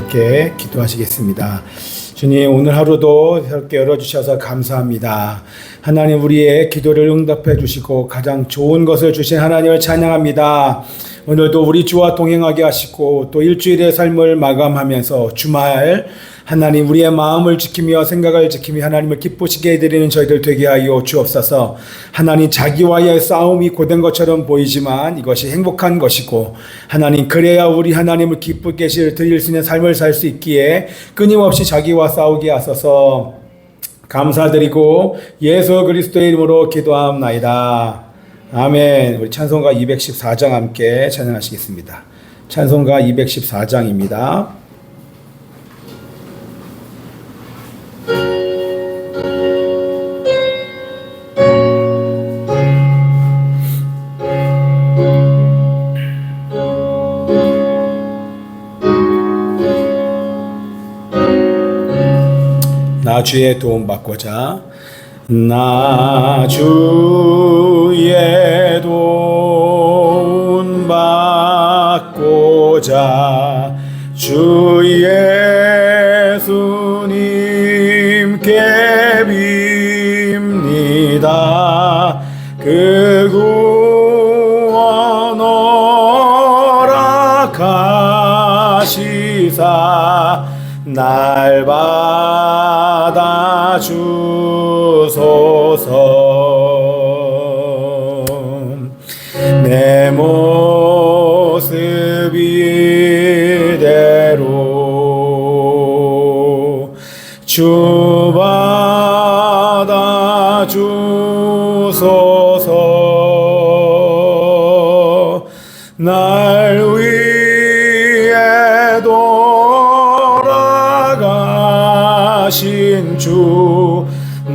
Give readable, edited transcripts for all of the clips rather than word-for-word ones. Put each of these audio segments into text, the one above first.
함께 기도하시겠습니다. 주님, 오늘 하루도 새롭게 열어주셔서 감사합니다. 하나님, 우리의 기도를 응답해 주시고 가장 좋은 것을 주신 하나님을 찬양합니다. 오늘도 우리 주와 동행하게 하시고 또 일주일의 삶을 마감하면서 주말 하나님, 우리의 마음을 지키며 생각을 지키며 하나님을 기쁘시게 해드리는 저희들 되게 하여 주옵소서. 하나님, 자기와의 싸움이 고된 것처럼 보이지만 이것이 행복한 것이고, 하나님, 그래야 우리 하나님을 기쁘게 드릴 수 있는 삶을 살 수 있기에 끊임없이 자기와 싸우게 하소서. 감사드리고 예수 그리스도의 이름으로 기도하옵나이다. 아멘. 우리 찬송가 214장 함께 찬양하시겠습니다. 찬송가 214장입니다. 나 주의 도움 받고자, 나 주의 도움 받고자 주 예수님께 빕니다. 그 구원 허락하시사 날 받아 주소서. 내 모습 이대로 주 받아 주소서. 날 위해 돌아가신 주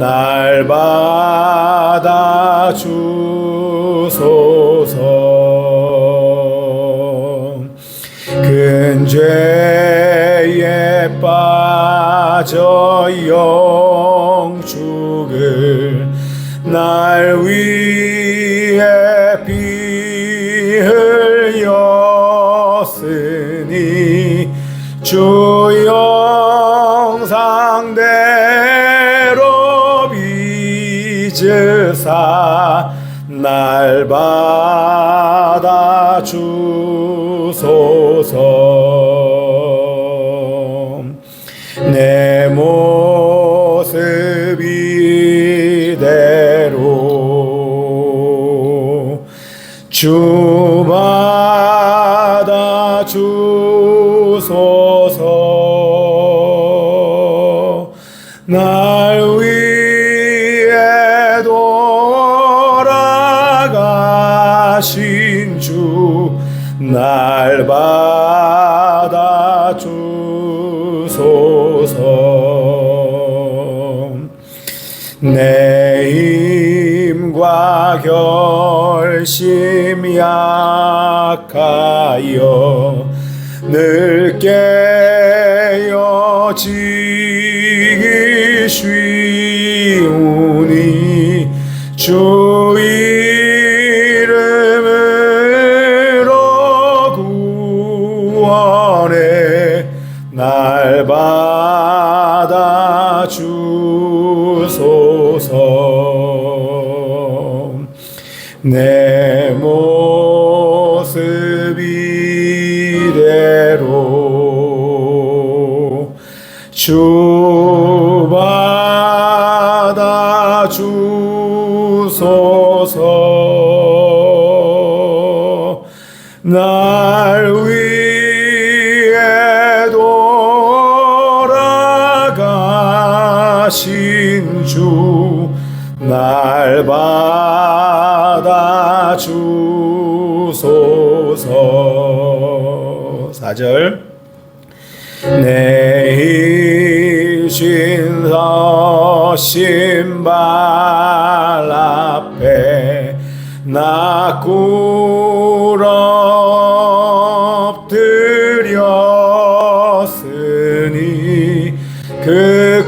날 받아 주소서. 큰 죄에 빠져 영죽을 날 위해 피 흘렸으니 주 형상대로 빚으사 날 받아 주소서. 내 모습 이대로 주 받아 주소서. 날 위해 돌아가신 주 날 받아 주소서. 내 힘과 결심 약하여 늘 깨어지기 쉬우니 주 이름으로 구원해 날 받아 주소서. 내 모습 이대로 주 받아 주소서. 날 위해 돌아가신 주 날 받아 주소서. 4절. 내 신서 신발 앞에 나 꿇어 엎드렸으니 그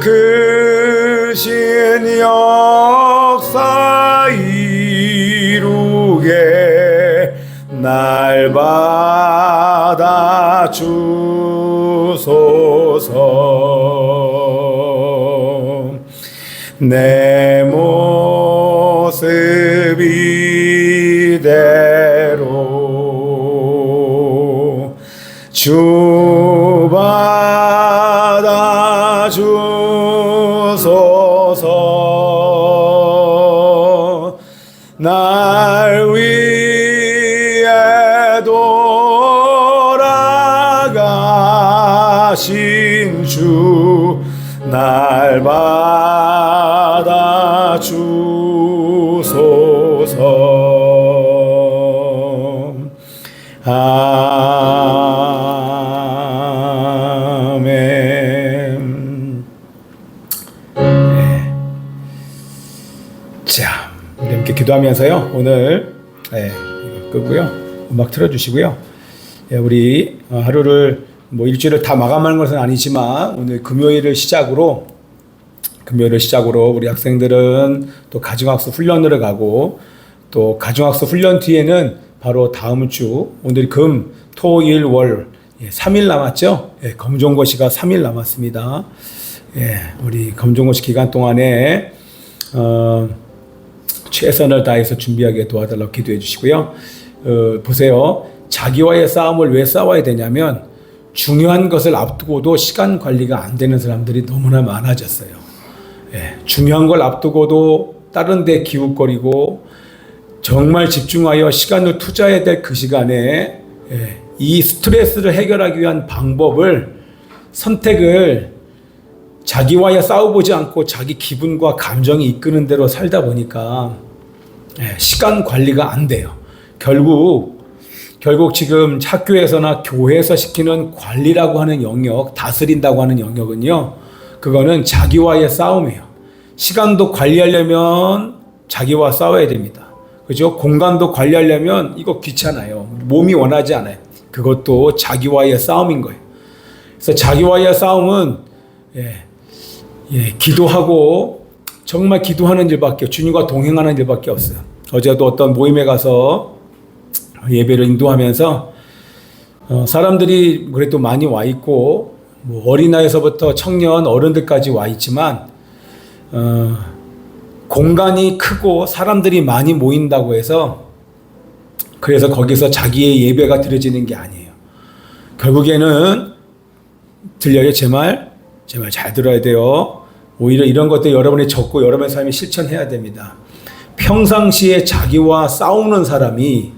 크신 역사 이루게 날 날 받아 주소서. 내 모습 이대로 주 받아 주소서. 날 위해 돌아가신 주 날 받아 주소서. 아멘. 네. 자, 우리 함께 기도하면서요. 오늘 끄고요. 음악 틀어주시고요. 우리 하루를 일주일을 다 마감하는 것은 아니지만 오늘 금요일을 시작으로 우리 학생들은 또 가정학습 훈련으로 가고, 또 가정학습 훈련 뒤에는 바로 다음 주 오늘 금, 토, 일, 월 3일 남았죠. 검정고시가 3일 남았습니다. 우리 검정고시 기간 동안에 최선을 다해서 준비하게 도와달라고 기도해 주시고요. 보세요. 자기와의 싸움을 왜 싸워야 되냐면 중요한 것을 앞두고도 시간 관리가 안 되는 사람들이 너무나 많아졌어요. 중요한 걸 앞두고도 다른 데 기웃거리고 정말 집중하여 시간을 투자해야 될 그 시간에 이 스트레스를 해결하기 위한 방법을, 선택을 자기와의 싸워보지 않고 자기 기분과 감정이 이끄는 대로 살다 보니까 시간 관리가 안 돼요. 결국 지금 학교에서나 교회에서 시키는 관리라고 하는 영역, 다스린다고 하는 영역은요, 그거는 자기와의 싸움이에요. 시간도 관리하려면 자기와 싸워야 됩니다. 그죠? 공간도 관리하려면 이거 귀찮아요. 몸이 원하지 않아요. 그것도 자기와의 싸움인 거예요. 그래서 자기와의 싸움은 기도하고, 정말 기도하는 일밖에, 주님과 동행하는 일밖에 없어요. 어제도 어떤 모임에 가서 예배를 인도하면서 사람들이 그래도 많이 와 있고, 어린아이에서부터 청년, 어른들까지 와 있지만 공간이 크고 사람들이 많이 모인다고 해서 그래서 거기서 자기의 예배가 드려지는 게 아니에요. 결국에는 들려요? 제 말 잘 들어야 돼요. 오히려 이런 것들 여러분이 적고 여러분의 삶에 실천해야 됩니다. 평상시에 자기와 싸우는 사람이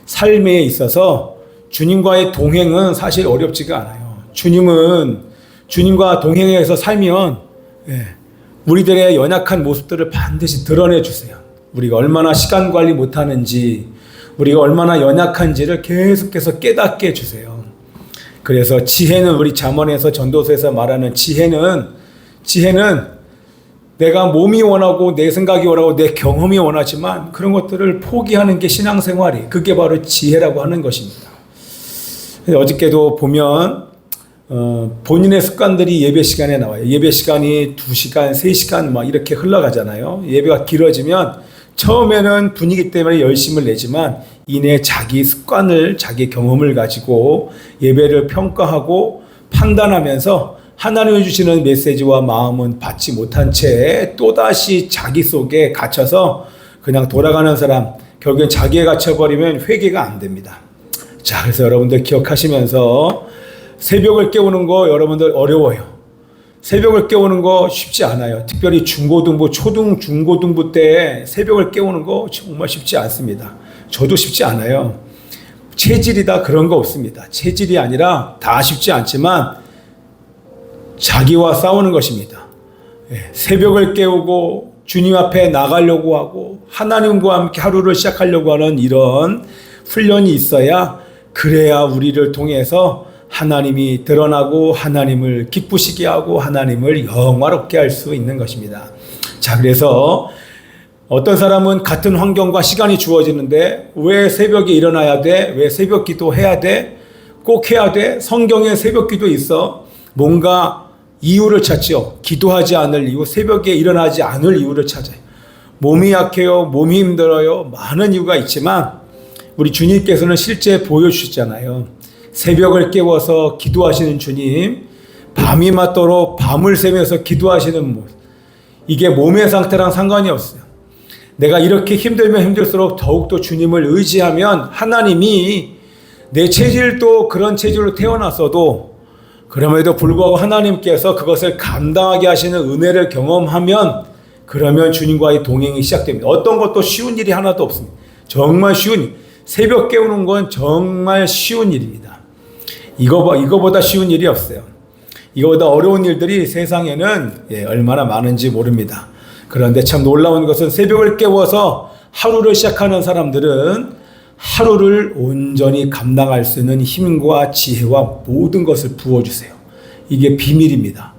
삶에 있어서 주님과의 동행은 사실 어렵지가 않아요. 주님과 동행해서 살면 우리들의 연약한 모습들을 반드시 드러내 주세요. 우리가 얼마나 시간 관리 못하는지, 우리가 얼마나 연약한지를 계속해서 깨닫게 해주세요. 그래서 지혜는, 우리 잠언에서, 전도서에서 말하는 지혜는 내가 몸이 원하고 내 생각이 원하고 내 경험이 원하지만 그런 것들을 포기하는 게 신앙생활이, 그게 바로 지혜라고 하는 것입니다. 어저께도 보면 본인의 습관들이 예배 시간에 나와요. 예배 시간이 2시간, 3시간 막 이렇게 흘러가잖아요. 예배가 길어지면 처음에는 분위기 때문에 열심을 내지만 이내 자기 습관을, 자기 경험을 가지고 예배를 평가하고 판단하면서 하나님이 주시는 메시지와 마음은 받지 못한 채 또다시 자기 속에 갇혀서 그냥 돌아가는 사람, 결국엔 자기에 갇혀버리면 회개가 안 됩니다. 자, 그래서 여러분들 기억하시면서 새벽을 깨우는 거 여러분들 어려워요. 새벽을 깨우는 거 쉽지 않아요. 특별히 중고등부, 중고등부 때 새벽을 깨우는 거 정말 쉽지 않습니다. 저도 쉽지 않아요. 체질이다 그런 거 없습니다. 체질이 아니라 다 쉽지 않지만 자기와 싸우는 것입니다. 새벽을 깨우고 주님 앞에 나가려고 하고 하나님과 함께 하루를 시작하려고 하는 이런 훈련이 있어야, 그래야 우리를 통해서 하나님이 드러나고 하나님을 기쁘시게 하고 하나님을 영화롭게 할 수 있는 것입니다. 자, 그래서 어떤 사람은 같은 환경과 시간이 주어지는데 왜 새벽에 일어나야 돼? 왜 새벽 기도 해야 돼? 꼭 해야 돼? 성경에 새벽 기도 있어. 뭔가 이유를 찾죠. 기도하지 않을 이유, 새벽에 일어나지 않을 이유를 찾아요. 몸이 약해요. 몸이 힘들어요. 많은 이유가 있지만 우리 주님께서는 실제 보여주셨잖아요. 새벽을 깨워서 기도하시는 주님, 밤이 맞도록 밤을 새면서 기도하시는 모습. 이게 몸의 상태랑 상관이 없어요. 내가 이렇게 힘들면 힘들수록 더욱더 주님을 의지하면 하나님이 내 체질도 그런 체질로 태어났어도 그럼에도 불구하고 하나님께서 그것을 감당하게 하시는 은혜를 경험하면 그러면 주님과의 동행이 시작됩니다. 어떤 것도 쉬운 일이 하나도 없습니다. 정말 쉬운 일. 새벽 깨우는 건 정말 쉬운 일입니다. 이거보다 쉬운 일이 없어요. 이거보다 어려운 일들이 세상에는 얼마나 많은지 모릅니다. 그런데 참 놀라운 것은 새벽을 깨워서 하루를 시작하는 사람들은 하루를 온전히 감당할 수 있는 힘과 지혜와 모든 것을 부어주세요. 이게 비밀입니다.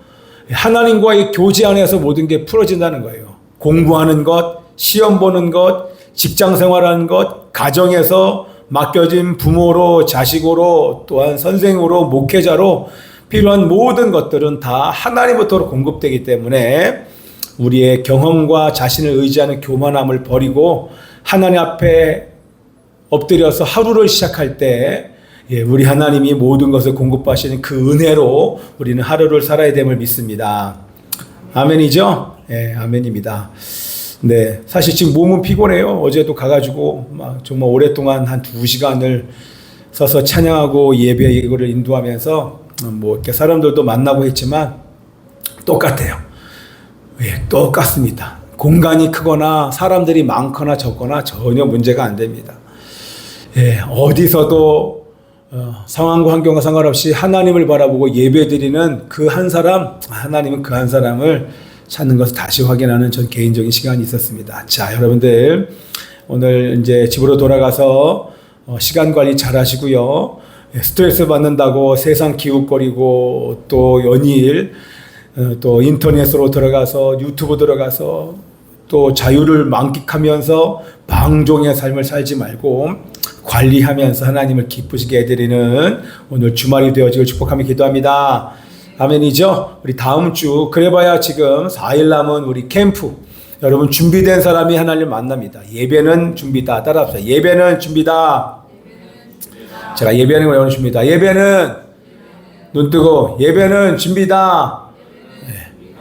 하나님과의 교제 안에서 모든 게 풀어진다는 거예요. 공부하는 것, 시험 보는 것, 직장 생활하는 것, 가정에서 맡겨진 부모로, 자식으로, 또한 선생으로, 목회자로 필요한 모든 것들은 다 하나님부터 공급되기 때문에 우리의 경험과 자신을 의지하는 교만함을 버리고 하나님 앞에 엎드려서 하루를 시작할 때 우리 하나님이 모든 것을 공급하시는 그 은혜로 우리는 하루를 살아야 됨을 믿습니다. 아멘이죠? 네, 아멘입니다. 네, 사실 지금 몸은 피곤해요. 어제도 가가지고 막 정말 오랫동안 한 2시간을 서서 찬양하고 예배 이거를 인도하면서 뭐 이렇게 사람들도 만나고 했지만 똑같아요. 똑같습니다. 공간이 크거나 사람들이 많거나 적거나 전혀 문제가 안 됩니다. 어디서도 상황과 환경과 상관없이 하나님을 바라보고 예배드리는 그 한 사람, 하나님은 그 한 사람을 찾는 것을 다시 확인하는 전 개인적인 시간이 있었습니다. 자, 여러분들 오늘 이제 집으로 돌아가서 시간 관리 잘 하시고요. 스트레스 받는다고 세상 기웃거리고 또 연일 또 인터넷으로 들어가서 유튜브 들어가서 또 자유를 만끽하면서 방종의 삶을 살지 말고 관리하면서 하나님을 기쁘시게 해드리는 오늘 주말이 되어지길 축복하며 기도합니다. 아멘이죠? 우리 다음 주 그래봐야 지금 4일 남은 우리 캠프 여러분 준비된 사람이 하나님 만납니다. 예배는 준비다. 따라합시다. 예배는 준비다. 제가 예배는 외우는 준비다. 예배는 눈 뜨고 예배는 준비다.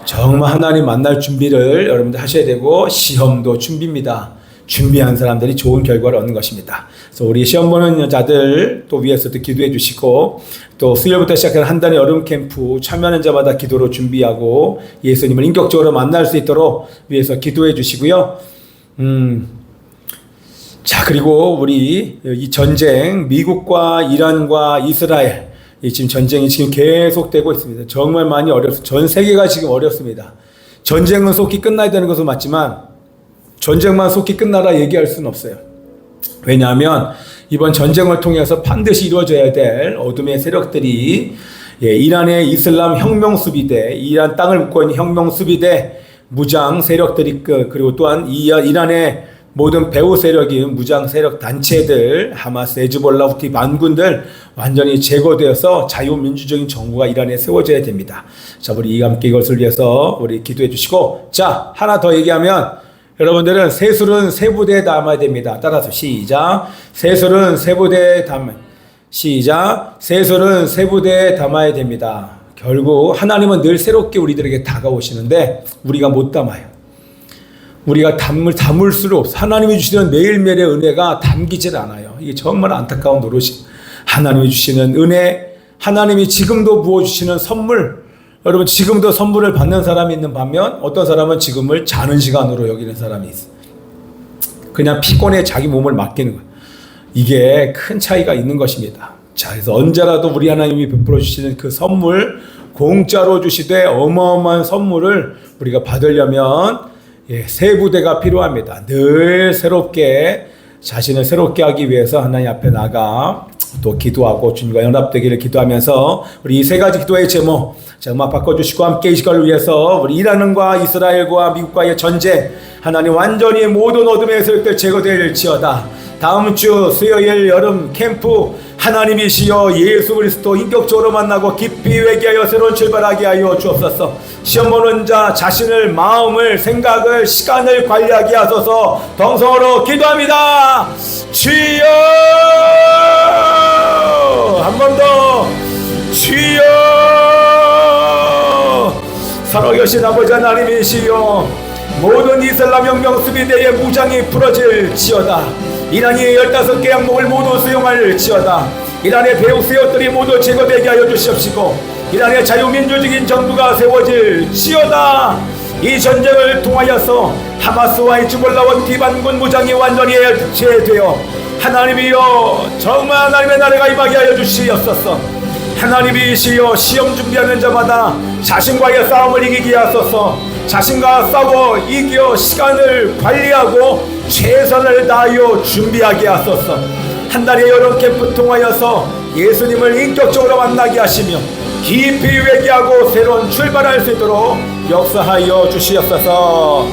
정말 하나님 만날 준비를 여러분들 하셔야 되고 시험도 준비입니다. 준비한 사람들이 좋은 결과를 얻는 것입니다. 그래서 우리 시험 보는 여자들 또 위에서도 기도해 주시고 또 수요일부터 시작하는 한 달의 여름 캠프 참여하는 자마다 기도로 준비하고 예수님을 인격적으로 만날 수 있도록 위에서 기도해 주시고요. 자, 그리고 우리 이 전쟁 미국과 이란과 이스라엘 지금 전쟁이 지금 계속되고 있습니다. 정말 많이 어렵습니다. 전 세계가 지금 어렵습니다. 전쟁은 속히 끝나야 되는 것은 맞지만 전쟁만 속히 끝나라 얘기할 수는 없어요. 왜냐하면 이번 전쟁을 통해서 반드시 이루어져야 될 어둠의 세력들이 이란의 이슬람 혁명수비대, 이란 땅을 묶고 있는 혁명수비대 무장 세력들이 그리고 또한 이란의 모든 배후 세력이 무장 세력 단체들, 하마스, 헤즈볼라, 후티 반군들 완전히 제거되어서 자유민주적인 정부가 이란에 세워져야 됩니다. 자, 우리 함께 이것을 위해서 우리 기도해 주시고, 자, 하나 더 얘기하면 여러분들은 세술은 세부대에 담아야 됩니다. 따라서 시작. 세술은 세부대에 시작. 세술은 세부대에 담아야 됩니다. 결국 하나님은 늘 새롭게 우리들에게 다가오시는데 우리가 못 담아요. 우리가 담을수록 하나님이 주시는 매일매일의 은혜가 담기질 않아요. 이게 정말 안타까운 노릇이. 하나님이 주시는 은혜, 하나님이 지금도 부어주시는 선물, 여러분 지금도 선물을 받는 사람이 있는 반면 어떤 사람은 지금을 자는 시간으로 여기는 사람이 있어요. 그냥 피곤해 자기 몸을 맡기는 거예요. 이게 큰 차이가 있는 것입니다. 자, 그래서 언제라도 우리 하나님이 베풀어 주시는 그 선물, 공짜로 주시되 어마어마한 선물을 우리가 받으려면 새 부대가 필요합니다. 늘 새롭게 자신을 새롭게 하기 위해서 하나님 앞에 나가 또 기도하고 주님과 연합되기를 기도하면서 우리 이 세 가지 기도의 제목 음악 바꿔주시고 함께 이 시간을 위해서 우리 이란과 이스라엘과 미국과의 전쟁 하나님 완전히 모든 어둠의 세력들 제거될지어다. 다음 주 수요일 여름 캠프 하나님이시여 예수 그리스도 인격적으로 만나고 깊이 회개하여 새로운 출발하게 하여 주옵소서. 시험 보는 자 자신을, 마음을, 생각을, 시간을 관리하게 하소서. 동성으로 기도합니다. 주여, 한 번 더. 주여, 살아계신 아버지 하나님이시여, 모든 이슬람 혁명 수비대의 무장이 풀어질지어다. 이란이 15개 항목을 모두 수용할지어다. 이란의 배후 세력들이 모두 제거되게 하여 주시옵시고, 이란의 자유민주적인 정부가 세워질지어다. 이 전쟁을 통하여서 하마스와 히즈볼라와 티반군 무장이 완전히 해체되어 하나님이여 정말 하나님의 나라가 임하게 하여 주시옵소서. 하나님이시여 시험 준비하는 자마다 자신과의 싸움을 이기게 하소서. 자신과 싸워 이겨 시간을 관리하고 최선을 다하여 준비하게 하소서. 한 달의 여름 캠프 통하여서 예수님을 인격적으로 만나게 하시며 깊이 회개하고 새로운 출발할 수 있도록 역사하여 주시옵소서.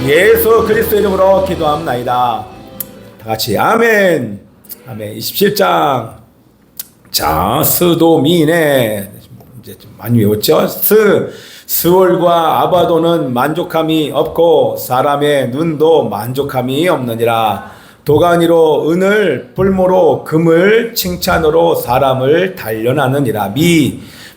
예수 그리스도 이름으로 기도합나이다. 다같이 아멘. 아멘. 27장. 자, 스도미네. 이제 좀 많이 외웠죠? 스월과 아바도는 만족함이 없고 사람의 눈도 만족함이 없느니라. 도가니로 은을, 불모로 금을, 칭찬으로 사람을 단련하느니라.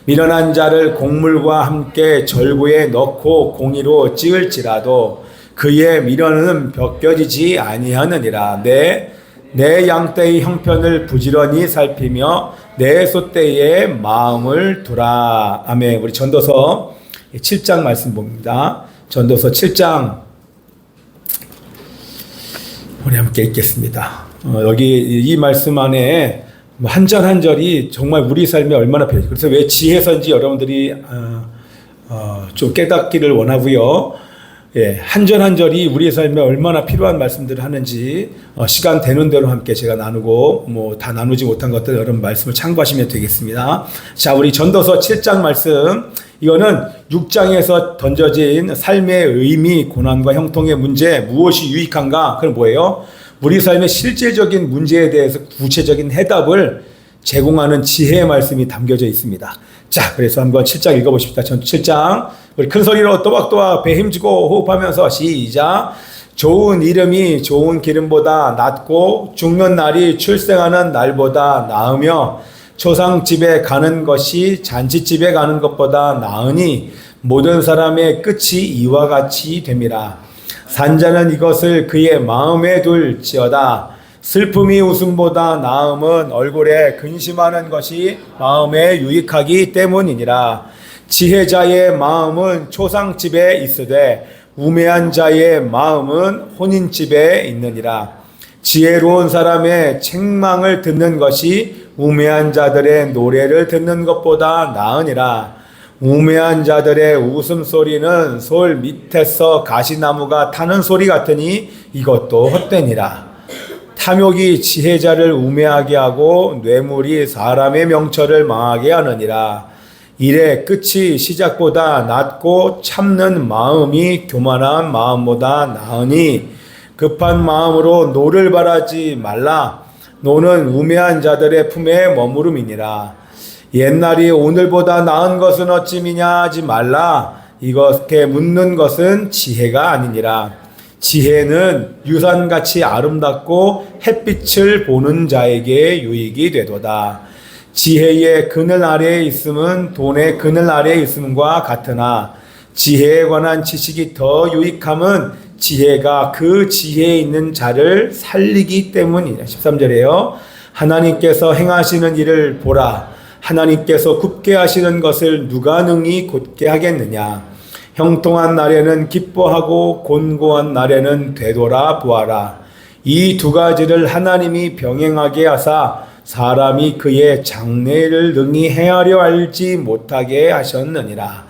미련한 자를 곡물과 함께 절구에 넣고 공의로 찌을지라도 그의 미련은 벗겨지지 아니하느니라. 내 양떼의 형편을 부지런히 살피며 내 소떼의 마음을 두라. 아멘. 우리 전도서 7장 말씀 봅니다. 전도서 7장 우리 함께 읽겠습니다. 여기 이 말씀 안에 한 절 한 절이 정말 우리 삶에 얼마나 필요해요. 그래서 왜 지혜선지 여러분들이 좀 깨닫기를 원하고요. 예, 한 절 한 절이 우리의 삶에 얼마나 필요한 말씀들을 하는지 시간 되는 대로 함께 제가 나누고 뭐 다 나누지 못한 것들 여러분 말씀을 참고하시면 되겠습니다. 자, 우리 전도서 7장 말씀, 이거는 6장에서 던져진 삶의 의미, 고난과 형통의 문제, 무엇이 유익한가? 그건 뭐예요? 우리 삶의 실제적인 문제에 대해서 구체적인 해답을 제공하는 지혜의 말씀이 담겨져 있습니다. 자, 그래서 한번 7장 읽어보십시다. 전 7장 우리 큰 소리로 또박또박 배 힘주고 호흡하면서 시작. 좋은 이름이 좋은 기름보다 낫고 죽는 날이 출생하는 날보다 나으며 초상집에 가는 것이 잔치집에 가는 것보다 나으니 모든 사람의 끝이 이와 같이 됨이라. 산자는 이것을 그의 마음에 둘지어다. 슬픔이 웃음보다 나음은 얼굴에 근심하는 것이 마음에 유익하기 때문이니라. 지혜자의 마음은 초상집에 있으되 우매한 자의 마음은 혼인집에 있느니라. 지혜로운 사람의 책망을 듣는 것이 우매한 자들의 노래를 듣는 것보다 나으니라. 우매한 자들의 웃음소리는 솔 밑에서 가시나무가 타는 소리 같으니 이것도 헛되니라. 탐욕이 지혜자를 우매하게 하고 뇌물이 사람의 명철을 망하게 하느니라. 일의 끝이 시작보다 낮고 참는 마음이 교만한 마음보다 나으니 급한 마음으로 노를 바라지 말라. 노는 우매한 자들의 품에 머무름이니라. 옛날이 오늘보다 나은 것은 어찌미냐 하지 말라. 이것게 묻는 것은 지혜가 아니니라. 지혜는 유산같이 아름답고 햇빛을 보는 자에게 유익이 되도다. 지혜의 그늘 아래에 있음은 돈의 그늘 아래에 있음과 같으나 지혜에 관한 지식이 더 유익함은 지혜가 그 지혜에 있는 자를 살리기 때문이다. 13절에요. 하나님께서 행하시는 일을 보라. 하나님께서 굽게 하시는 것을 누가 능히 곧게 하겠느냐. 형통한 날에는 기뻐하고 곤고한 날에는 되돌아 보아라. 이 두 가지를 하나님이 병행하게 하사 사람이 그의 장래를 능히 행하려 알지 못하게 하셨느니라.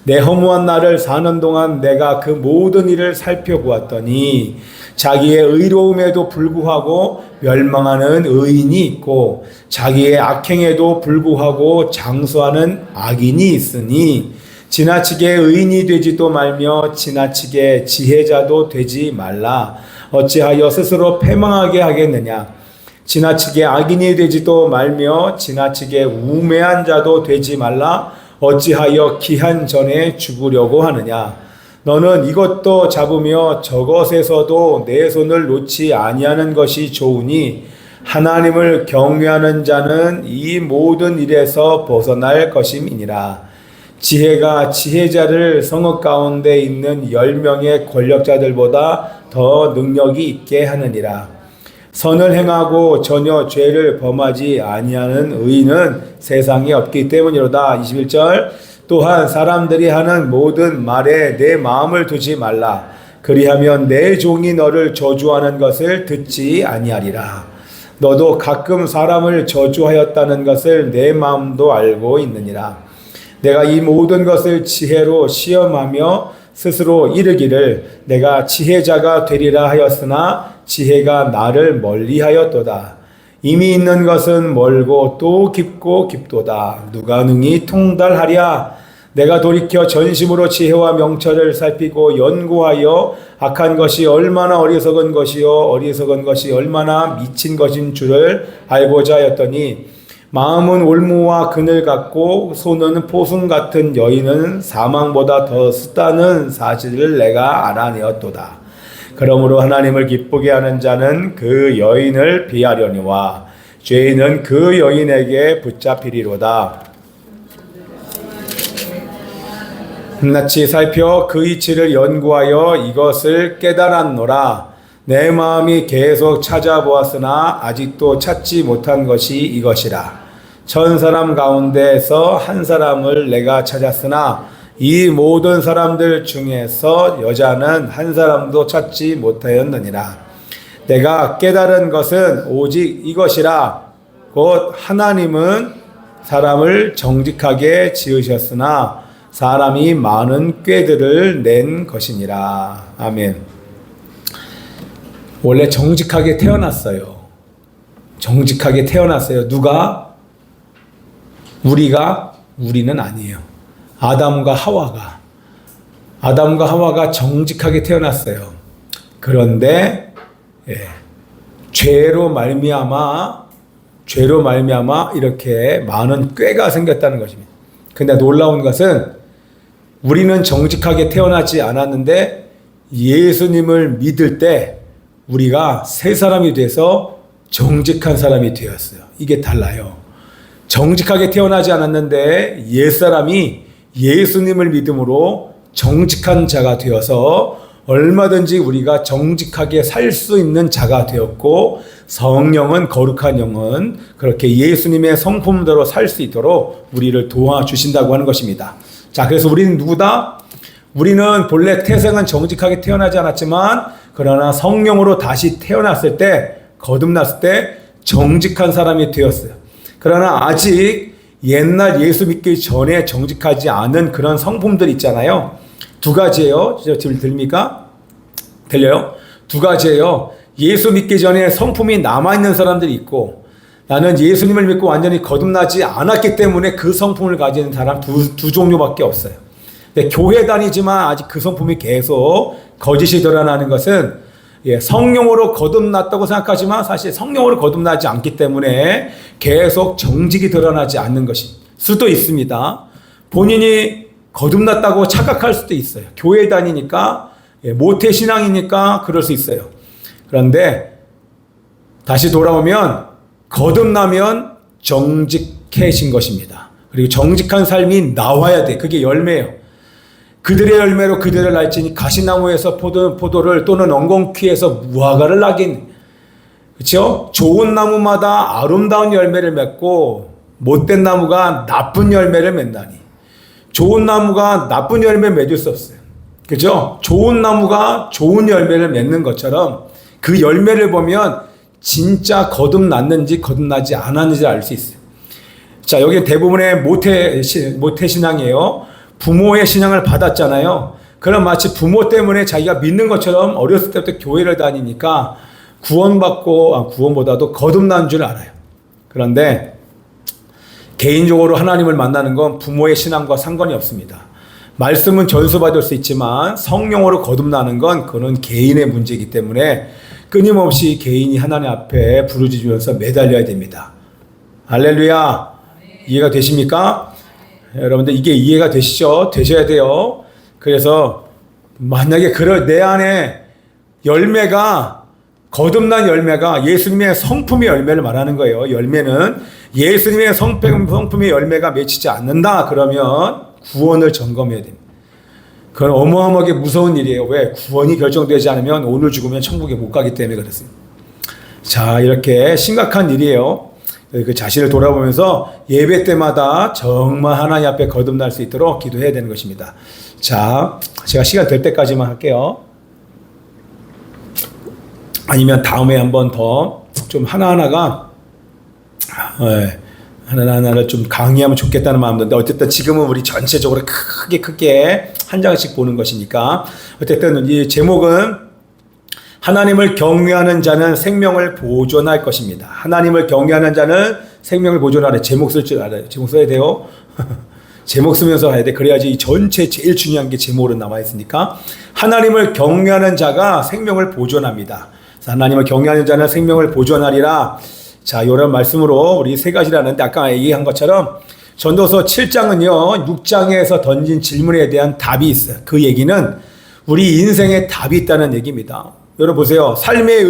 내 허무한 날을 사는 동안 내가 그 모든 일을 살펴보았더니 자기의 의로움에도 불구하고 멸망하는 의인이 있고 자기의 악행에도 불구하고 장수하는 악인이 있으니 지나치게 의인이 되지도 말며 지나치게 지혜자도 되지 말라. 어찌하여 스스로 패망하게 하겠느냐. 지나치게 악인이 되지도 말며 지나치게 우매한 자도 되지 말라. 어찌하여 기한 전에 죽으려고 하느냐. 너는 이것도 잡으며 저것에서도 내 손을 놓지 아니하는 것이 좋으니 하나님을 경외하는 자는 이 모든 일에서 벗어날 것임이니라. 지혜가 지혜자를 성읍 가운데 있는 10명의 권력자들보다 더 능력이 있게 하느니라. 선을 행하고 전혀 죄를 범하지 아니하는 의인은 세상에 없기 때문이로다. 21절. 또한 사람들이 하는 모든 말에 내 마음을 두지 말라. 그리하면 내 종이 너를 저주하는 것을 듣지 아니하리라. 너도 가끔 사람을 저주하였다는 것을 내 마음도 알고 있느니라. 내가 이 모든 것을 지혜로 시험하며 스스로 이르기를 내가 지혜자가 되리라 하였으나 지혜가 나를 멀리하였도다. 이미 있는 것은 멀고 또 깊고 깊도다. 누가 능히 통달하랴. 내가 돌이켜 전심으로 지혜와 명철을 살피고 연구하여 악한 것이 얼마나 어리석은 것이요 어리석은 것이 얼마나 미친 것인 줄을 알고자 하였더니 마음은 올무와 그늘 같고 손은 포순 같은 여인은 사망보다 더 습다는 사실을 내가 알아내었도다. 그러므로 하나님을 기쁘게 하는 자는 그 여인을 비하려니와 죄인은 그 여인에게 붙잡히리로다. 낱낱이 살펴 그 이치를 연구하여 이것을 깨달았노라. 내 마음이 계속 찾아보았으나 아직도 찾지 못한 것이 이것이라. 1000사람 가운데서 한 사람을 내가 찾았으나 이 모든 사람들 중에서 여자는 한 사람도 찾지 못하였느니라. 내가 깨달은 것은 오직 이것이라. 곧 하나님은 사람을 정직하게 지으셨으나 사람이 많은 꾀들을 낸 것이니라. 아멘. 원래 정직하게 태어났어요. 정직하게 태어났어요. 누가? 우리는 아니에요. 아담과 하와가 정직하게 태어났어요. 그런데 죄로 말미암아 이렇게 많은 꾀가 생겼다는 것입니다. 근데 놀라운 것은 우리는 정직하게 태어나지 않았는데 예수님을 믿을 때 우리가 새 사람이 돼서 정직한 사람이 되었어요. 이게 달라요. 정직하게 태어나지 않았는데 옛사람이 예수님을 믿음으로 정직한 자가 되어서 얼마든지 우리가 정직하게 살 수 있는 자가 되었고 성령은 거룩한 영은 그렇게 예수님의 성품대로 살 수 있도록 우리를 도와주신다고 하는 것입니다. 자, 그래서 우리는 누구다? 우리는 본래 태생은 정직하게 태어나지 않았지만 그러나 성령으로 다시 태어났을 때 거듭났을 때 정직한 사람이 되었어요. 그러나 아직 옛날 예수 믿기 전에 정직하지 않은 그런 성품들 있잖아요. 두 가지예요. 들립니까? 들려요? 두 가지예요. 예수 믿기 전에 성품이 남아있는 사람들이 있고 나는 예수님을 믿고 완전히 거듭나지 않았기 때문에 그 성품을 가진 사람 두 종류밖에 없어요. 근데 교회 다니지만 아직 그 성품이 계속 거짓이 드러나는 것은 성령으로 거듭났다고 생각하지만 사실 성령으로 거듭나지 않기 때문에 계속 정직이 드러나지 않는 것일 수도 있습니다. 본인이 거듭났다고 착각할 수도 있어요. 교회 다니니까 모태신앙이니까 그럴 수 있어요. 그런데 다시 돌아오면 거듭나면 정직해진 것입니다. 그리고 정직한 삶이 나와야 돼. 그게 열매예요. 그들의 열매로 그들을 알지니 가시나무에서 포도를 또는 엉겅퀴에서 무화과를 나긴. 그렇죠? 좋은 나무마다 아름다운 열매를 맺고 못된 나무가 나쁜 열매를 맺나니. 좋은 나무가 나쁜 열매 맺을 수 없어요. 그죠? 좋은 나무가 좋은 열매를 맺는 것처럼 그 열매를 보면 진짜 거듭났는지 거듭나지 않았는지 알 수 있어요. 자, 여기 대부분의 모태신앙이에요. 부모의 신앙을 받았잖아요. 그럼 마치 부모 때문에 자기가 믿는 것처럼 어렸을 때부터 교회를 다니니까 구원보다도 거듭난 줄 알아요. 그런데 개인적으로 하나님을 만나는 건 부모의 신앙과 상관이 없습니다. 말씀은 전수받을 수 있지만 성령으로 거듭나는 건 그는 개인의 문제이기 때문에 끊임없이 개인이 하나님 앞에 부르짖으면서 매달려야 됩니다. 할렐루야. 이해가 되십니까? 여러분들 이게 이해가 되시죠? 되셔야 돼요. 그래서 만약에 내 안에 열매가 거듭난 열매가 예수님의 성품의 열매를 말하는 거예요. 열매는 예수님의 성품의 열매가 맺히지 않는다 그러면 구원을 점검해야 됩니다. 그건 어마어마하게 무서운 일이에요. 왜? 구원이 결정되지 않으면 오늘 죽으면 천국에 못 가기 때문에 그렇습니다. 자, 이렇게 심각한 일이에요. 그 자신을 돌아보면서 예배 때마다 정말 하나님 앞에 거듭날 수 있도록 기도해야 되는 것입니다. 자, 제가 시간 될 때까지만 할게요. 아니면 다음에 한 번 더 좀 하나하나가 하나하나를 좀 강의하면 좋겠다는 마음도 있는데 어쨌든 지금은 우리 전체적으로 크게 한 장씩 보는 것이니까 어쨌든 이 제목은 하나님을 경외하는 자는 생명을 보존할 것입니다. 하나님을 경외하는 자는 생명을 보존하래. 제목 쓸 줄 알아요. 제목 써야 돼요. 제목 쓰면서 해야 돼. 그래야지 이 전체 제일 중요한 게 제목으로 남아 있으니까 하나님을 경외하는 자가 생명을 보존합니다. 하나님을 경외하는 자는 생명을 보존하리라. 자, 이런 말씀으로 우리 세 가지라는데 아까 얘기한 것처럼 전도서 7장은요 6장에서 던진 질문에 대한 답이 있어요. 그 얘기는 우리 인생에 답이 있다는 얘기입니다. 여러분 보세요. 삶의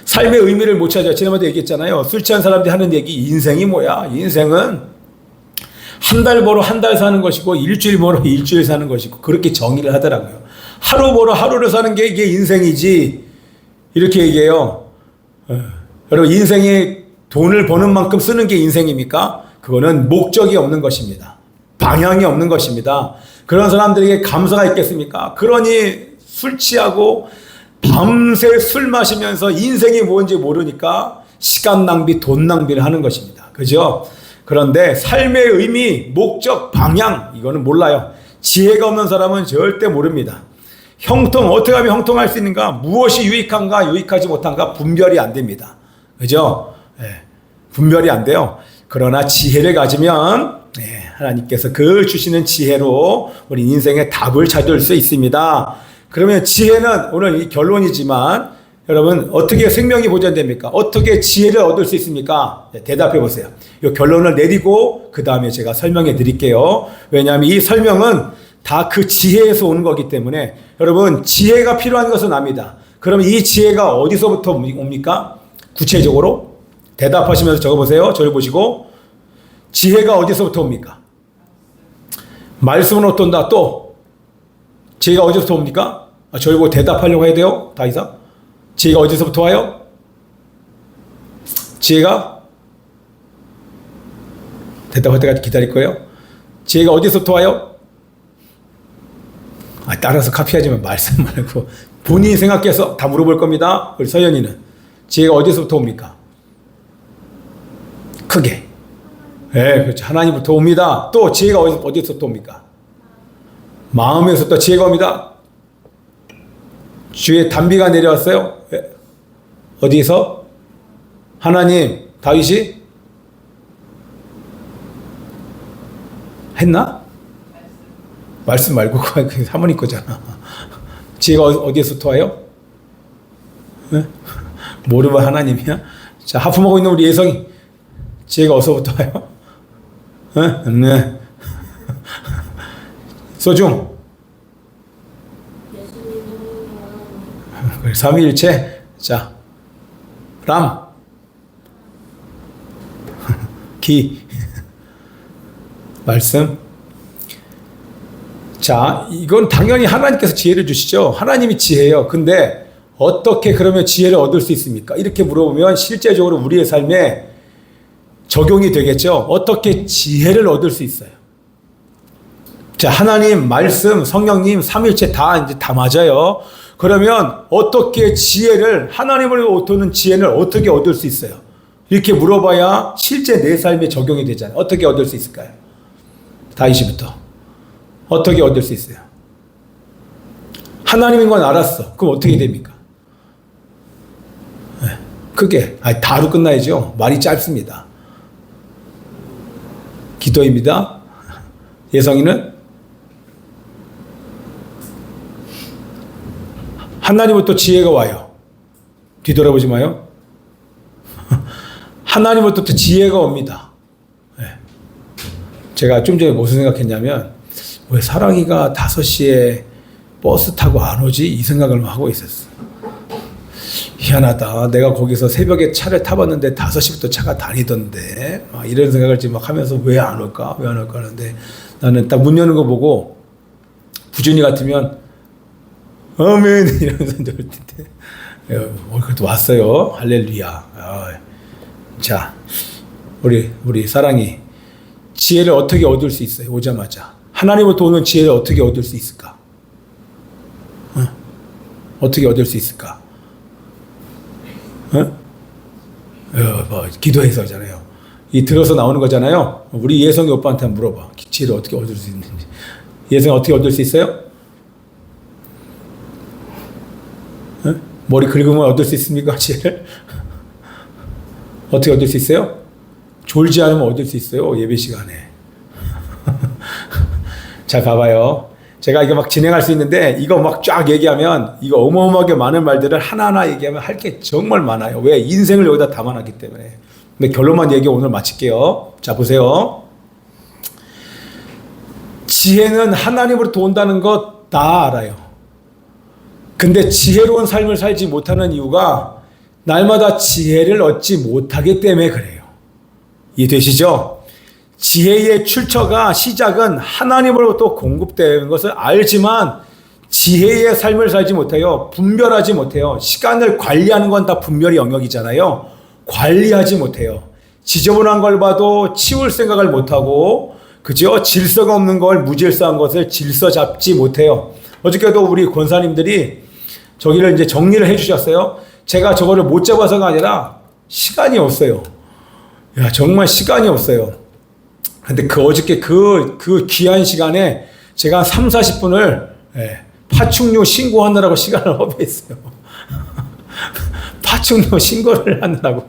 의미를 못 찾아요. 지난번에 얘기했잖아요. 술 취한 사람들이 하는 얘기 인생이 뭐야? 인생은 한 달 벌어 한 달 사는 것이고 일주일 벌어 일주일 사는 것이고 그렇게 정의를 하더라고요. 하루 벌어 하루를 사는 게 이게 인생이지 이렇게 얘기해요. 여러분 인생이 돈을 버는 만큼 쓰는 게 인생입니까? 그거는 목적이 없는 것입니다. 방향이 없는 것입니다. 그런 사람들에게 감사가 있겠습니까? 그러니 술 취하고 밤새 술 마시면서 인생이 뭔지 모르니까 시간 낭비, 돈 낭비를 하는 것입니다. 그죠? 그런데 삶의 의미, 목적, 방향 이거는 몰라요. 지혜가 없는 사람은 절대 모릅니다. 어떻게 하면 형통할 수 있는가? 무엇이 유익한가, 유익하지 못한가 분별이 안 됩니다. 그죠? 분별이 안 돼요. 그러나 지혜를 가지면 하나님께서 그 주시는 지혜로 우리 인생의 답을 찾을 수 있습니다. 그러면 지혜는 오늘 이 결론이지만 여러분 어떻게 생명이 보존됩니까? 어떻게 지혜를 얻을 수 있습니까? 대답해 보세요. 이 결론을 내리고 그 다음에 제가 설명해 드릴게요. 왜냐하면 이 설명은 다 그 지혜에서 오는 거기 때문에 여러분 지혜가 필요한 것은 압니다. 그러면 이 지혜가 어디서부터 옵니까? 구체적으로 대답하시면서 적어보세요. 저를 보시고 지혜가 어디서부터 옵니까? 말씀은 어떤다. 또 지혜가 어디서부터 옵니까? 저를 보고 대답하려고 해야 돼요. 다 이상 지혜가 어디서부터 와요? 지혜가 대답할 때까지 기다릴 거예요. 지혜가 어디서부터 와요? 따라서 카피하지만 말씀 말고 본인이 생각해서 다 물어볼 겁니다. 우리 서연이는 지혜가 어디서부터 옵니까? 크게. 그렇죠. 하나님부터 옵니다. 또 지혜가 어디서부터 옵니까? 마음에서부터 지혜가 옵니다. 주의 단비가 내려왔어요. 어디서? 하나님, 다윗이 했나? 말씀 말고 사모님 거잖아. 지혜가 어디에서부터 와요? 모르면 하나님이야? 자, 하품하고 있는 우리 예성이 지혜가 어디서부터 와요? 네. 소중 삼위일체. 자, 람 기 말씀. 자, 이건 당연히 하나님께서 지혜를 주시죠. 하나님이 지혜예요. 근데 어떻게 그러면 지혜를 얻을 수 있습니까? 이렇게 물어보면 실제적으로 우리의 삶에 적용이 되겠죠. 어떻게 지혜를 얻을 수 있어요? 자, 하나님, 말씀, 성령님, 삼위일체 다 맞아요. 그러면 어떻게 지혜를, 하나님을 얻는 지혜를 어떻게 얻을 수 있어요? 이렇게 물어봐야 실제 내 삶에 적용이 되잖아요. 어떻게 얻을 수 있을까요? 다윗이부터. 어떻게 얻을 수 있어요? 하나님인 건 알았어. 그럼 어떻게 됩니까? 크게. 다로 끝나야죠. 말이 짧습니다. 기도입니다. 예성이는 하나님부터 지혜가 와요. 뒤돌아보지 마요. 하나님부터 지혜가 옵니다. 네. 제가 좀 전에 무슨 생각했냐면 왜 사랑이가 5시에 버스 타고 안 오지? 이 생각을 하고 있었어. 희한하다. 내가 거기서 새벽에 차를 타봤는데 5시부터 차가 다니던데 이런 생각을 지금 막 하면서 왜 안 올까? 왜 안 올까 하는데 나는 딱 문 여는 거 보고 부준이 같으면 아멘 이러면서 올 텐데 그래도 왔어요. 할렐루야. 자, 우리 사랑이 지혜를 어떻게 얻을 수 있어요? 오자마자 하나님부터 오는 지혜를 어떻게 얻을 수 있을까? 어떻게 얻을 수 있을까? 기도해서잖아요. 이 들어서 나오는 거잖아요. 우리 예성이 오빠한테 한번 물어봐. 지혜를 어떻게 얻을 수 있는지. 예성이 어떻게 얻을 수 있어요? 머리 긁으면 얻을 수 있습니까? 지혜를? 어떻게 얻을 수 있어요? 졸지 않으면 얻을 수 있어요. 예배 시간에. 자, 가봐요. 제가 이거 막 진행할 수 있는데 이거 막 쫙 얘기하면 이거 어마어마하게 많은 말들을 하나하나 얘기하면 할 게 정말 많아요. 왜? 인생을 여기다 담아놨기 때문에. 근데 결론만 얘기 오늘 마칠게요. 자, 보세요. 지혜는 하나님으로부터 온다는 것 다 알아요. 근데 지혜로운 삶을 살지 못하는 이유가 날마다 지혜를 얻지 못하기 때문에 그래요. 이해되시죠? 지혜의 출처가 시작은 하나님으로부터 공급되는 것을 알지만 지혜의 삶을 살지 못해요. 분별하지 못해요. 시간을 관리하는 건 다 분별의 영역이잖아요. 관리하지 못해요. 지저분한 걸 봐도 치울 생각을 못하고 그죠? 질서가 없는 걸 무질서한 것을 질서 잡지 못해요. 어저께도 우리 권사님들이 저기를 이제 정리를 해 주셨어요. 제가 저거를 못 잡아서가 아니라 시간이 없어요. 야, 정말 시간이 없어요. 근데 어저께 그 귀한 시간에 제가 한 3, 40분을 파충류 신고하느라고 시간을 허비했어요. 파충류 신고를 하느라고.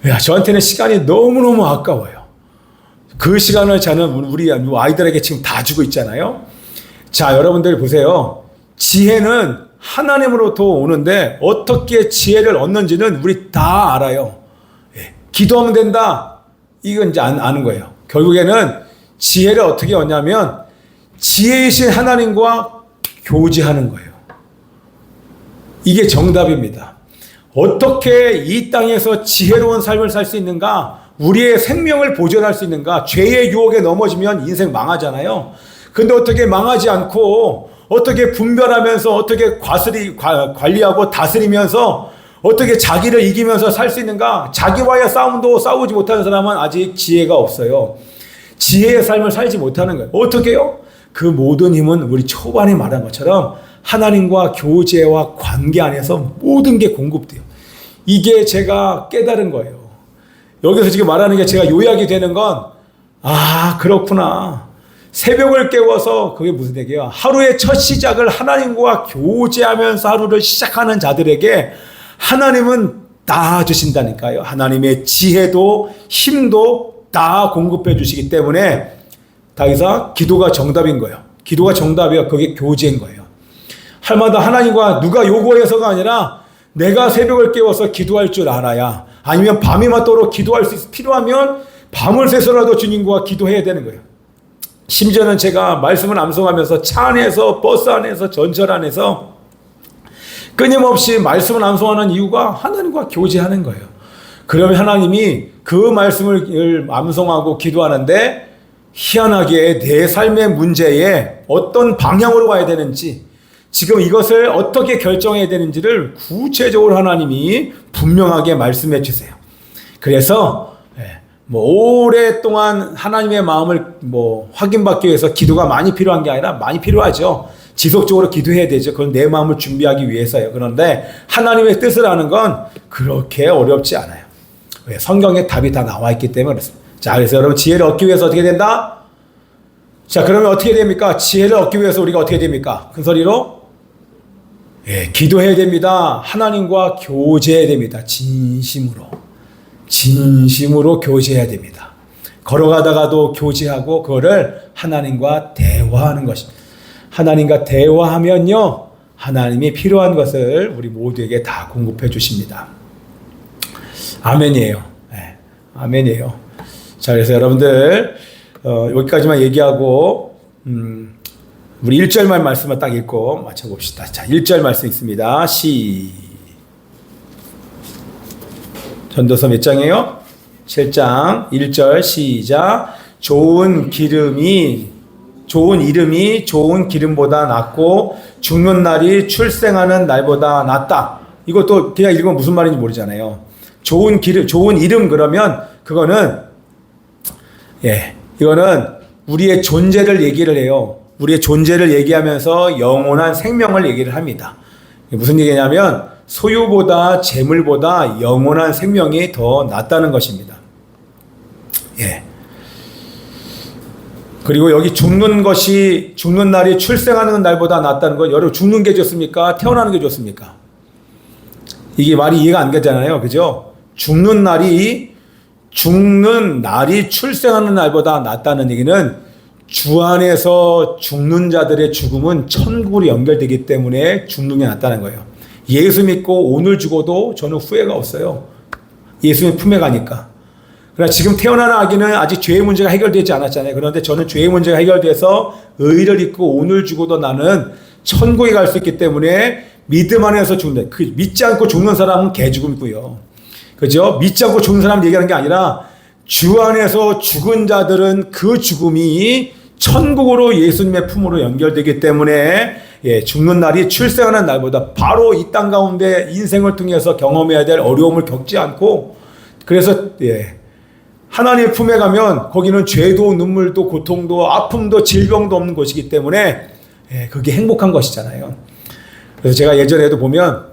야, 저한테는 시간이 너무너무 아까워요. 그 시간을 저는 우리 아이들에게 지금 다 주고 있잖아요. 자, 여러분들 보세요. 지혜는 하나님으로부터 오는데 어떻게 지혜를 얻는지는 우리 다 알아요. 기도하면 된다. 이건 이제 아는 거예요. 결국에는 지혜를 어떻게 얻냐면 지혜이신 하나님과 교제하는 거예요. 이게 정답입니다. 어떻게 이 땅에서 지혜로운 삶을 살 수 있는가? 우리의 생명을 보존할 수 있는가? 죄의 유혹에 넘어지면 인생 망하잖아요. 근데 어떻게 망하지 않고 어떻게 분별하면서 어떻게 관리하고 다스리면서 어떻게 자기를 이기면서 살 수 있는가? 자기와의 싸움도 싸우지 못하는 사람은 아직 지혜가 없어요. 지혜의 삶을 살지 못하는 거예요. 어떻게 해요? 그 모든 힘은 우리 초반에 말한 것처럼 하나님과 교제와 관계 안에서 모든 게 공급돼요. 이게 제가 깨달은 거예요. 여기서 지금 말하는 게 제가 요약이 되는 건 그렇구나. 새벽을 깨워서 그게 무슨 얘기야? 하루의 첫 시작을 하나님과 교제하면서 하루를 시작하는 자들에게 하나님은 다 주신다니까요. 하나님의 지혜도 힘도 다 공급해 주시기 때문에 다윗아 기도가 정답인 거예요. 기도가 정답이야. 그게 교제인 거예요. 할마다 하나님과 누가 요구해서가 아니라 내가 새벽을 깨워서 기도할 줄 알아야, 아니면 밤이 맞도록 기도할 수 필요하면 밤을 새서라도 주님과 기도해야 되는 거예요. 심지어는 제가 말씀을 암송하면서 차 안에서 버스 안에서 전철 안에서 끊임없이 말씀을 암송하는 이유가 하나님과 교제하는 거예요. 그러면 하나님이 그 말씀을 암송하고 기도하는데 희한하게 내 삶의 문제에 어떤 방향으로 가야 되는지, 지금 이것을 어떻게 결정해야 되는지를 구체적으로 하나님이 분명하게 말씀해 주세요. 그래서 오랫동안 하나님의 마음을 확인받기 위해서 기도가 많이 필요한 게 아니라 많이 필요하죠. 지속적으로 기도해야 되죠. 그건 내 마음을 준비하기 위해서요. 그런데 하나님의 뜻을 아는 건 그렇게 어렵지 않아요. 왜? 성경에 답이 다 나와 있기 때문에 그렇습니다. 자, 그래서 여러분 지혜를 얻기 위해서 어떻게 된다? 자, 그러면 어떻게 됩니까? 지혜를 얻기 위해서 우리가 어떻게 됩니까? 큰 소리로 기도해야 됩니다. 하나님과 교제해야 됩니다. 진심으로 교제해야 됩니다. 걸어가다가도 교제하고 그거를 하나님과 대화하는 것입니다. 하나님과 대화하면요, 하나님이 필요한 것을 우리 모두에게 다 공급해 주십니다. 아멘이에요. 네, 아멘이에요. 자, 그래서 여러분들 여기까지만 얘기하고 우리 1절만 말씀을 딱 읽고 맞춰봅시다. 자, 1절 말씀 있습니다. 전도서 몇 장이에요? 7장 1절 시작. 좋은 이름이 좋은 기름보다 낫고 죽는 날이 출생하는 날보다 낫다. 이것도 그냥 읽으면 무슨 말인지 모르잖아요. 좋은 이름 그러면 그거는 이거는 우리의 존재를 얘기를 해요. 우리의 존재를 얘기하면서 영원한 생명을 얘기를 합니다. 무슨 얘기냐면 소유보다 재물보다 영원한 생명이 더 낫다는 것입니다. 그리고 여기 죽는 날이 출생하는 날보다 낫다는 건 여러분 죽는 게 좋습니까? 태어나는 게 좋습니까? 이게 말이 이해가 안 되잖아요. 그죠? 죽는 날이 출생하는 날보다 낫다는 얘기는 주 안에서 죽는 자들의 죽음은 천국으로 연결되기 때문에 죽는 게 낫다는 거예요. 예수 믿고 오늘 죽어도 저는 후회가 없어요. 예수님 품에 가니까. 그러나 지금 태어나는 아기는 아직 죄의 문제가 해결되지 않았잖아요. 그런데 저는 죄의 문제가 해결돼서 의를 입고 오늘 죽어도 나는 천국에 갈 수 있기 때문에 믿음 안에서 죽는, 믿지 않고 죽는 사람은 개죽음이고요. 그죠? 믿지 않고 죽는 사람 얘기하는 게 아니라 주 안에서 죽은 자들은 그 죽음이 천국으로 예수님의 품으로 연결되기 때문에 죽는 날이 출생하는 날보다 바로 이 땅 가운데 인생을 통해서 경험해야 될 어려움을 겪지 않고 그래서 하나님의 품에 가면 거기는 죄도 눈물도 고통도 아픔도 질병도 없는 곳이기 때문에 그게 행복한 것이잖아요. 그래서 제가 예전에도 보면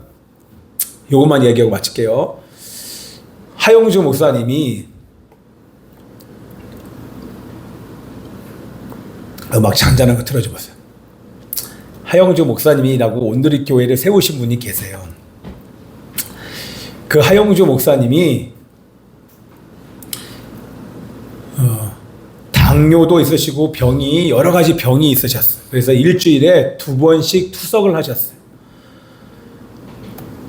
요것만 얘기하고 마칠게요. 하용주 목사님이 음악 잔잔한 거 틀어줘 보세요. 하용주 목사님이라고 온누리 교회를 세우신 분이 계세요. 그 하용주 목사님이 당뇨도 있으시고 여러 가지 병이 있으셨어요. 그래서 일주일에 2번씩 투석을 하셨어요.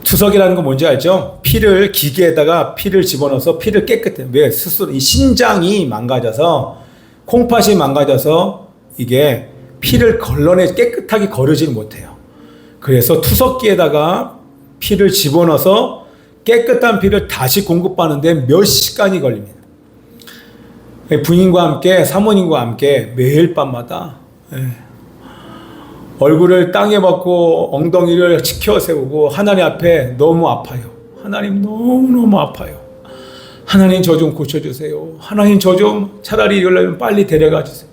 투석이라는 건 뭔지 알죠? 기계에다가 피를 집어넣어서 피를 깨끗해. 왜? 스스로 이 신장이 망가져서 콩팥이 망가져서 이게 피를 깨끗하게 거르지 못해요. 그래서 투석기에다가 피를 집어넣어서 깨끗한 피를 다시 공급하는데 몇 시간이 걸립니다. 부인과 함께 사모님과 함께 매일 밤마다 얼굴을 땅에 박고 엉덩이를 치켜 세우고 하나님 앞에 너무 아파요. 하나님 너무너무 아파요. 하나님 저 좀 고쳐주세요. 하나님 저 좀 차라리 이러려면 빨리 데려가 주세요.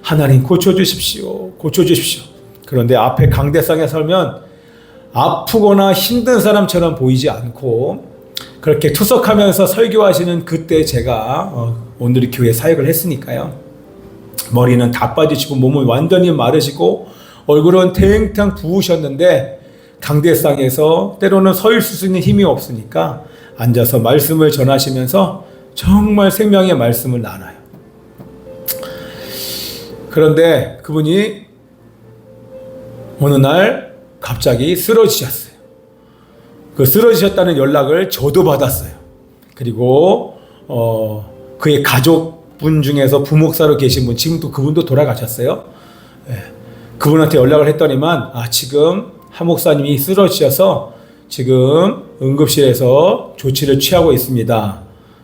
하나님 고쳐주십시오. 고쳐주십시오. 그런데 앞에 강대상에 서면 아프거나 힘든 사람처럼 보이지 않고 그렇게 투석하면서 설교하시는 그때 제가 오늘의 교회 사역을 했으니까요. 머리는 다 빠지시고 몸은 완전히 마르시고 얼굴은 탱탱 부으셨는데 강대상에서 때로는 서 있을 수 있는 힘이 없으니까 앉아서 말씀을 전하시면서 정말 생명의 말씀을 나눠요. 그런데 그분이 어느 날 갑자기 쓰러지셨어요. 그 쓰러지셨다는 연락을 저도 받았어요. 그리고 그의 가족분 중에서 부목사로 계신 분, 지금도 그분도 돌아가셨어요. 그분한테 연락을 했더니만 지금 한 목사님이 쓰러지셔서 지금 응급실에서 조치를 취하고 있습니다.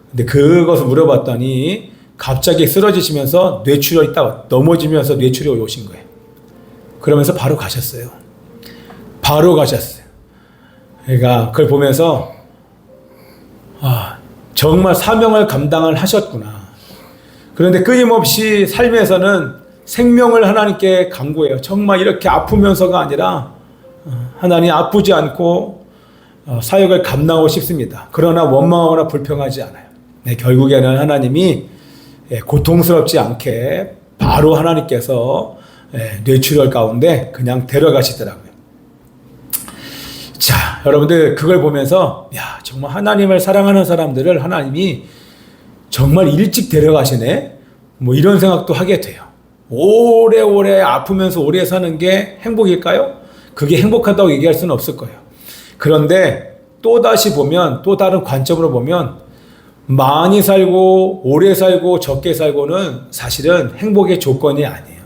근데 그것을 물어봤더니 갑자기 쓰러지시면서 뇌출혈이 있다가 넘어지면서 뇌출혈이 오신 거예요. 그러면서 바로 가셨어요. 바로 가셨어요. 그러니까 그걸 보면서 정말 사명을 감당을 하셨구나. 그런데 끊임없이 삶에서는 생명을 하나님께 간구해요. 정말 이렇게 아프면서가 아니라 하나님 아프지 않고 사역을 감당하고 싶습니다. 그러나 원망하거나 불평하지 않아요. 결국에는 하나님이 고통스럽지 않게 바로 하나님께서 뇌출혈 가운데 그냥 데려가시더라고요. 자, 여러분들 그걸 보면서 정말 하나님을 사랑하는 사람들을 하나님이 정말 일찍 데려가시네. 뭐 이런 생각도 하게 돼요. 오래오래 아프면서 오래 사는 게 행복일까요? 그게 행복하다고 얘기할 수는 없을 거예요. 그런데 또다시 보면, 또 다른 관점으로 보면 많이 살고 오래 살고 적게 살고는 사실은 행복의 조건이 아니에요.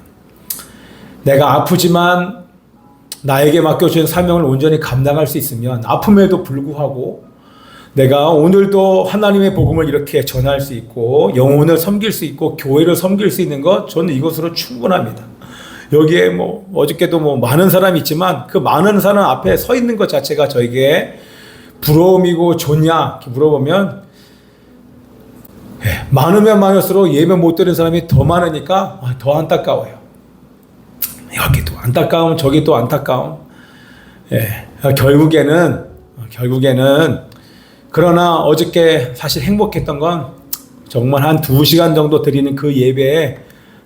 내가 아프지만 나에게 맡겨준 사명을 온전히 감당할 수 있으면, 아픔에도 불구하고 내가 오늘도 하나님의 복음을 이렇게 전할 수 있고 영혼을 섬길 수 있고 교회를 섬길 수 있는 것, 저는 이것으로 충분합니다. 여기에 뭐 어저께도 뭐 많은 사람이 있지만 그 많은 사람 앞에 서 있는 것 자체가 저에게 부러움이고 좋냐 물어보면, 많으면 많을수록 예배 못 드리는 사람이 더 많으니까 더 안타까워요. 여기도 안타까움, 저기도 안타까움. 결국에는 그러나 어저께 사실 행복했던 건 정말 한 2시간 정도 드리는 그 예배에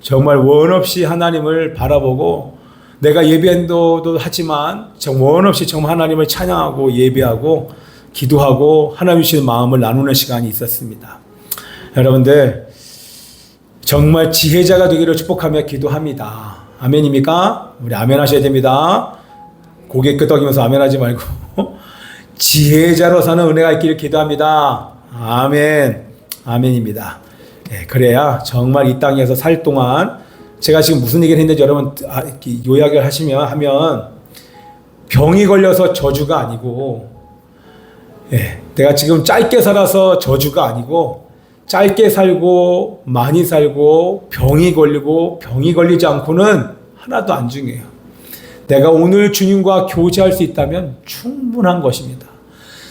정말 원 없이 하나님을 바라보고, 내가 예배도 하지만 원 없이 정말 하나님을 찬양하고 예배하고 기도하고 하나님 주시는 마음을 나누는 시간이 있었습니다. 여러분들 정말 지혜자가 되기를 축복하며 기도합니다. 아멘입니까? 우리 아멘 하셔야 됩니다. 고개 끄덕이면서 아멘 하지 말고 지혜자로 사는 은혜가 있기를 기도합니다. 아멘. 아멘입니다. 그래야 정말 이 땅에서 살 동안, 제가 지금 무슨 얘기를 했는지 여러분 요약을 하면 병이 걸려서 저주가 아니고, 내가 지금 짧게 살아서 저주가 아니고, 짧게 살고 많이 살고 병이 걸리고 병이 걸리지 않고는 하나도 안 중요해요. 내가 오늘 주님과 교제할 수 있다면 충분한 것입니다.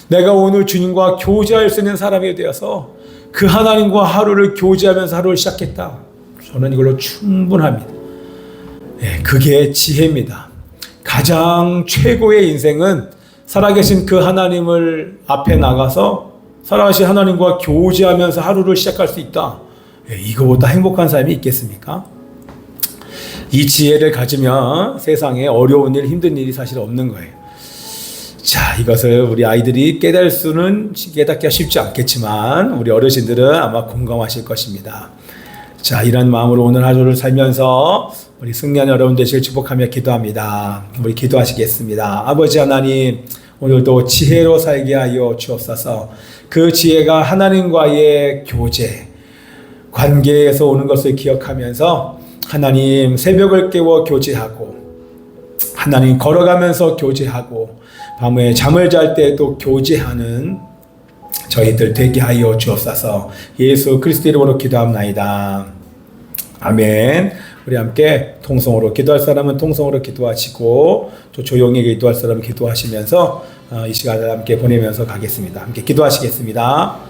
내가 오늘 주님과 교제할 수 있는 사람이 되어서 그 하나님과 하루를 교제하면서 하루를 시작했다. 저는 이걸로 충분합니다. 그게 지혜입니다. 가장 최고의 인생은 살아계신 그 하나님을 앞에 나가서 살아계신 하나님과 교제하면서 하루를 시작할 수 있다. 이거보다 행복한 삶이 있겠습니까? 이 지혜를 가지면 세상에 어려운 일, 힘든 일이 사실 없는 거예요. 자, 이것을 우리 아이들이 깨닫기가 쉽지 않겠지만 우리 어르신들은 아마 공감하실 것입니다. 자, 이런 마음으로 오늘 하루를 살면서 우리 승리하는 여러분 되시길 축복하며 기도합니다. 우리 기도하시겠습니다. 아버지 하나님, 오늘도 지혜로 살게 하여 주옵소서. 그 지혜가 하나님과의 교제, 관계에서 오는 것을 기억하면서 하나님 새벽을 깨워 교제하고, 하나님 걸어가면서 교제하고, 밤에 잠을 잘 때도 교제하는 저희들 되게 하여 주옵소서. 예수 그리스도 이름으로 기도합나이다. 아멘. 우리 함께 통성으로 기도할 사람은 통성으로 기도하시고, 또 조용히 기도할 사람은 기도하시면서 이 시간을 함께 보내면서 가겠습니다. 함께 기도하시겠습니다.